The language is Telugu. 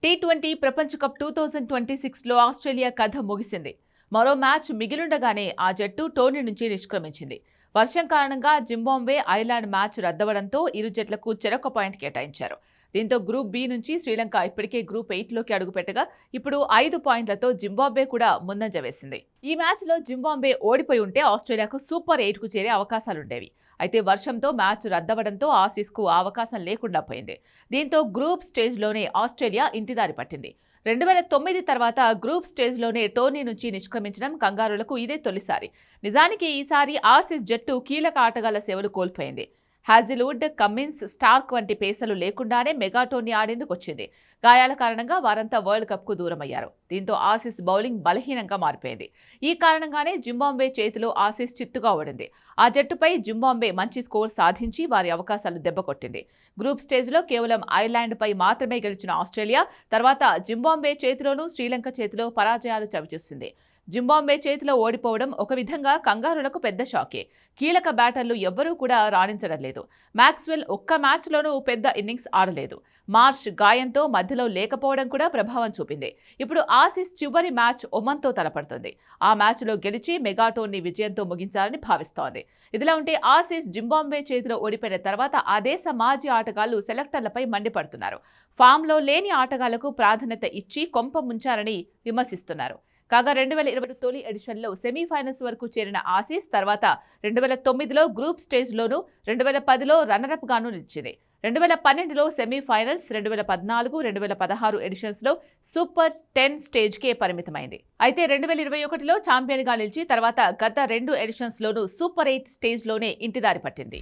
టీ20 ప్రపంచ కప్ 2026లో ఆస్ట్రేలియా కథ ముగిసింది. మరో మ్యాచ్ మిగిలుండగానే ఆ జట్టు టోర్నీ నుంచి నిష్క్రమించింది. వర్షం కారణంగా జింబాబ్వే ఐర్లాండ్ మ్యాచ్ రద్దవడంతో ఇరు జట్లకు చెరొక పాయింట్ కేటాయించారు. దీంతో గ్రూప్ బి నుంచి శ్రీలంక ఇప్పటికే గ్రూప్ 8లోకి అడుగుపెట్టగా ఇప్పుడు 5 పాయింట్లతో జింబాబ్వే కూడా ముందంజ వేసింది. ఈ మ్యాచ్లో జింబాబ్వే ఓడిపోయి ఉంటే ఆస్ట్రేలియాకు సూపర్ 8కు చేరే అవకాశాలుండేవి. అయితే వర్షంతో మ్యాచ్ రద్దవడంతో ఆసీస్కు ఆ అవకాశం లేకుండా పోయింది. దీంతో గ్రూప్ స్టేజ్లోనే ఆస్ట్రేలియా ఇంటిదారి పట్టింది. 2009 తర్వాత గ్రూప్ స్టేజ్లోనే టోర్నీ నుంచి నిష్క్రమించడం కంగారులకు ఇదే తొలిసారి. నిజానికి ఈసారి ఆసీస్ జట్టు కీలక ఆటగాళ్ల సేవలు కోల్పోయింది. హాజిల్వుడ్, కమ్మిన్స్, స్టార్క్ వంటి పేసలు లేకుండానే మెగా టోర్నీ ఆడేందుకు వచ్చింది. గాయాల కారణంగా వారంతా వరల్డ్ కప్కు దూరమయ్యారు. దీంతో ఆసీస్ బౌలింగ్ బలహీనంగా మారిపోయింది. ఈ కారణంగానే జింబాబ్వే చేతిలో ఆసీస్ చిత్తుగా ఓడింది. ఆ జట్టుపై జింబాబ్వే మంచి స్కోర్ సాధించి వారి అవకాశాలు దెబ్బకొట్టింది. గ్రూప్ స్టేజ్లో కేవలం ఐర్లాండ్పై మాత్రమే గెలిచిన ఆస్ట్రేలియా తర్వాత జింబాబ్వే చేతిలోనూ శ్రీలంక చేతిలో పరాజయాలు చవిచూసింది. జింబాబ్వే చేతిలో ఓడిపోవడం ఒక విధంగా కంగారులకు పెద్ద షాకే. కీలక బ్యాటర్లు ఎవ్వరూ కూడా రాణించడం లేదు. మ్యాక్స్వెల్ ఒక్క మ్యాచ్లోనూ పెద్ద ఇన్నింగ్స్ ఆడలేదు. మార్ష్ గాయంతో మధ్యలో లేకపోవడం కూడా ప్రభావం చూపింది. ఇప్పుడు ఆసీస్ చివరి మ్యాచ్ ఒమన్తో తలపడుతుంది. ఆ మ్యాచ్లో గెలిచి మెగా టోర్నీ విజయంతో ముగించాలని భావిస్తోంది. ఇదిలా ఉంటే ఆసీస్ జింబాబ్వే చేతిలో ఓడిపోయిన తర్వాత ఆ దేశ మాజీ ఆటగాళ్లు సెలెక్టర్లపై మండిపడుతున్నారు. ఫామ్లో లేని ఆటగాళ్లకు ప్రాధాన్యత ఇచ్చి కొంప ముంచారని విమర్శిస్తున్నారు. కాగా 2020 తొలి ఎడిషన్లో సెమీఫైనల్స్ వరకు చేరిన ఆసీస్ తర్వాత 2009లో గ్రూప్ స్టేజ్లోనూ 2010లో రన్నరప్ గాను నిలిచింది. 2012లో సెమీఫైనల్స్, 2014, 2016 ఎడిషన్స్లో సూపర్ 10 స్టేజ్కే పరిమితమైంది. అయితే 2021లో ఛాంపియన్గా నిలిచి తర్వాత గత 2 ఎడిషన్స్లోనూ సూపర్ 8 స్టేజ్లోనే ఇంటిదారి పట్టింది.